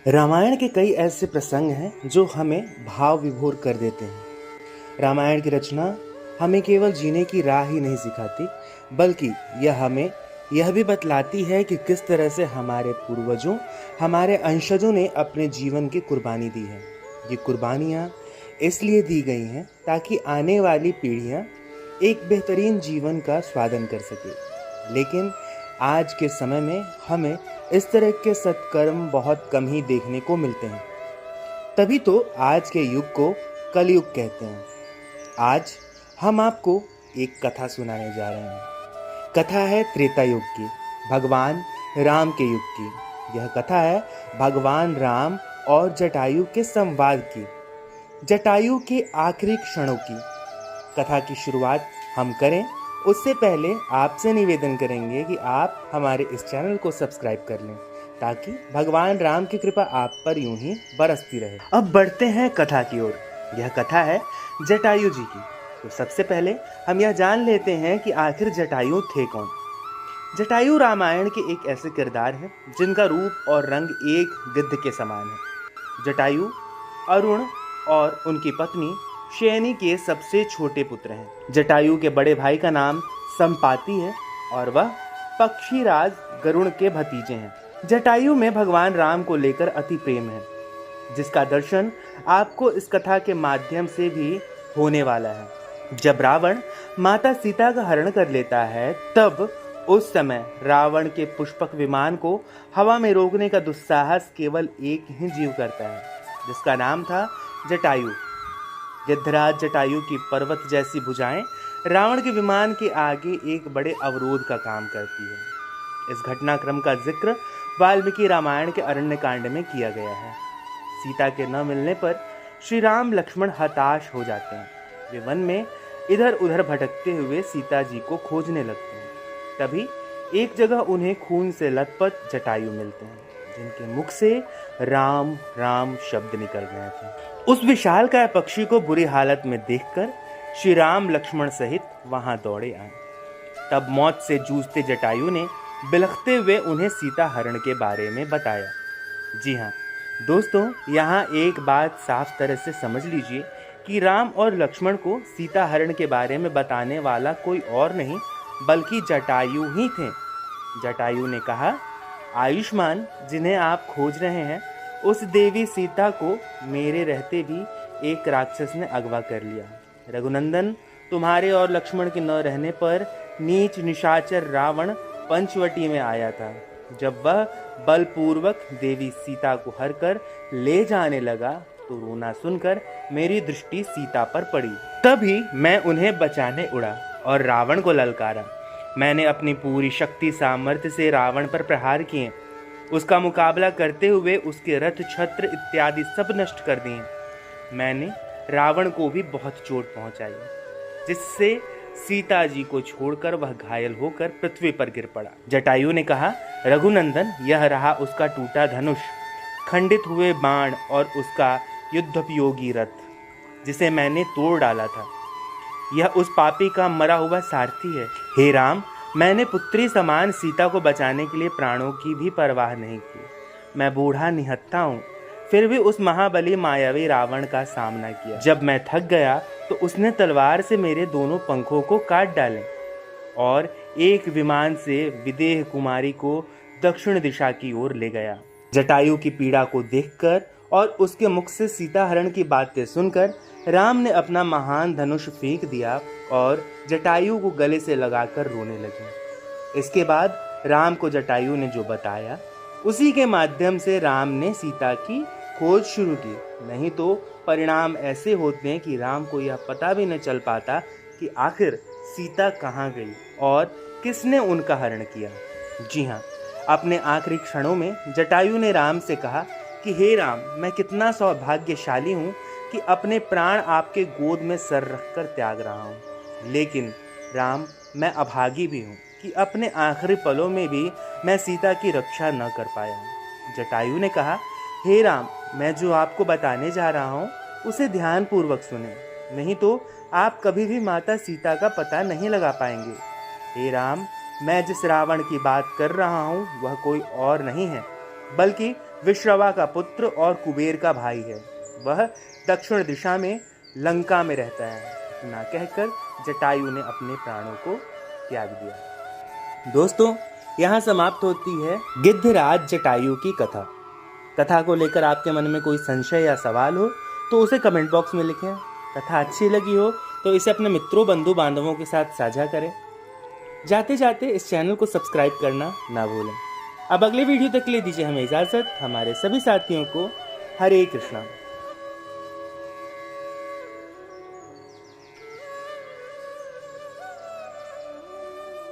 रामायण के कई ऐसे प्रसंग हैं जो हमें भाव विभोर कर देते हैं। रामायण की रचना हमें केवल जीने की राह ही नहीं सिखाती, बल्कि यह हमें यह भी बतलाती है कि किस तरह से हमारे पूर्वजों, हमारे अंशजों ने अपने जीवन की कुर्बानी दी है। ये कुर्बानियाँ इसलिए दी गई हैं ताकि आने वाली पीढ़ियाँ एक बेहतरीन जीवन का स्वादन कर सके। लेकिन आज के समय में हमें इस तरह के सत्कर्म बहुत कम ही देखने को मिलते हैं। तभी तो आज के युग को कलयुग कहते हैं। आज हम आपको एक कथा सुनाने जा रहे हैं। कथा है त्रेता युग की, भगवान राम के युग की। यह कथा है भगवान राम और जटायु के संवाद की, जटायु के आखिरी क्षणों की। कथा की शुरुआत हम करें उससे पहले आपसे निवेदन करेंगे कि आप हमारे इस चैनल को सब्सक्राइब कर लें, ताकि भगवान राम की कृपा आप पर यूं ही बरसती रहे। अब बढ़ते हैं कथा की ओर। यह कथा है जटायु जी की। तो सबसे पहले हम यह जान लेते हैं कि आखिर जटायु थे कौन। जटायु रामायण के एक ऐसे किरदार हैं जिनका रूप और रंग एक गिद्ध के समान है। जटायु अरुण और उनकी पत्नी शयनी के सबसे छोटे पुत्र हैं। जटायु के बड़े भाई का नाम संपाति है और वह पक्षीराज गरुण के भतीजे हैं। जटायु में भगवान राम को लेकर अति प्रेम है, जिसका दर्शन आपको इस कथा के माध्यम से भी होने वाला है। जब रावण माता सीता का हरण कर लेता है, तब उस समय रावण के पुष्पक विमान को हवा में रोकने का दुस्साहस केवल एक ही जीव करता है, जिसका नाम था जटायु। गिद्धराज जटायु की पर्वत जैसी भुजाएं रावण के विमान के आगे एक बड़े अवरोध का काम करती है। इस घटनाक्रम का जिक्र वाल्मीकि रामायण के अरण्य कांड में किया गया है। सीता के न मिलने पर श्री राम लक्ष्मण हताश हो जाते हैं। वे वन में इधर उधर भटकते हुए सीता जी को खोजने लगते हैं। तभी एक जगह उन्हें खून से लथपथ जटायु मिलते हैं, जिनके मुख से राम राम शब्द निकल रहे थे। उस विशालकाय पक्षी को बुरी हालत में देखकर श्री राम लक्ष्मण सहित वहां दौड़े आए। तब मौत से जूझते जटायु ने बिलखते हुए उन्हें सीता हरण के बारे में बताया। जी हाँ दोस्तों, यहाँ एक बात साफ तरह से समझ लीजिए कि राम और लक्ष्मण को सीता हरण के बारे में बताने वाला कोई और नहीं बल्कि जटायु ही थे। जटायु ने कहा, आयुष्मान जिन्हें आप खोज रहे हैं, उस देवी सीता को मेरे रहते भी एक राक्षस ने अगवा कर लिया। रघुनंदन, तुम्हारे और लक्ष्मण के न रहने पर नीच निशाचर रावण पंचवटी में आया था। जब वह बलपूर्वक देवी सीता को हर कर ले जाने लगा तो रोना सुनकर मेरी दृष्टि सीता पर पड़ी। तभी मैं उन्हें बचाने उड़ा और रावण को ललकारा। मैंने अपनी पूरी शक्ति सामर्थ्य से रावण पर प्रहार किए। उसका मुकाबला करते हुए उसके रथ छत्र इत्यादि सब नष्ट कर दिए। मैंने रावण को भी बहुत चोट पहुंचाई, जिससे सीता जी को छोड़कर वह घायल होकर पृथ्वी पर गिर पड़ा। जटायु ने कहा, रघुनंदन, यह रहा उसका टूटा धनुष, खंडित हुए बाण और उसका युद्धोपयोगी रथ, जिसे मैंने तोड़ डाला था। यह उस पापी का मरा हुआ सारथी है। हे राम, मैंने पुत्री समान सीता को बचाने के लिए प्राणों की भी परवाह नहीं की। मैं बूढ़ा निहत्था हूँ, फिर भी उस महाबली मायावी रावण का सामना किया। जब मैं थक गया तो उसने तलवार से मेरे दोनों पंखों को काट डाले और एक विमान से विदेह कुमारी को दक्षिण दिशा की ओर ले गया। जटायु की पीड़ा को देखकर और उसके मुख से सीता हरण की बातें सुनकर राम ने अपना महान धनुष फेंक दिया और जटायु को गले से लगाकर रोने लगे। इसके बाद राम को जटायु ने जो बताया, उसी के माध्यम से राम ने सीता की खोज शुरू की। नहीं तो परिणाम ऐसे होते हैं कि राम को यह पता भी न चल पाता कि आखिर सीता कहाँ गई और किसने उनका हरण किया। जी हाँ, अपने आखिरी क्षणों में जटायु ने राम से कहा कि हे राम, मैं कितना सौभाग्यशाली हूँ कि अपने प्राण आपके गोद में सर रखकर त्याग रहा हूँ। लेकिन राम, मैं अभागी भी हूँ कि अपने आखिरी पलों में भी मैं सीता की रक्षा न कर पाया। जटायु ने कहा, हे राम, मैं जो आपको बताने जा रहा हूँ उसे ध्यानपूर्वक सुने, नहीं तो आप कभी भी माता सीता का पता नहीं लगा पाएंगे। हे राम, मैं जिस रावण की बात कर रहा हूँ वह कोई और नहीं है बल्कि विश्रवा का पुत्र और कुबेर का भाई है। वह दक्षिण दिशा में लंका में रहता है। इतना कहकर जटायु ने अपने प्राणों को त्याग दिया। दोस्तों, यहाँ समाप्त होती है गिद्धराज जटायु की कथा। कथा को लेकर आपके मन में कोई संशय या सवाल हो तो उसे कमेंट बॉक्स में लिखें। कथा अच्छी लगी हो तो इसे अपने मित्रों, बंधु बांधवों के साथ साझा करें। जाते जाते इस चैनल को सब्सक्राइब करना ना भूलें। अब अगले वीडियो तक के लिए दीजिए हमें इजाज़त। हमारे सभी साथियों को हरे कृष्णा।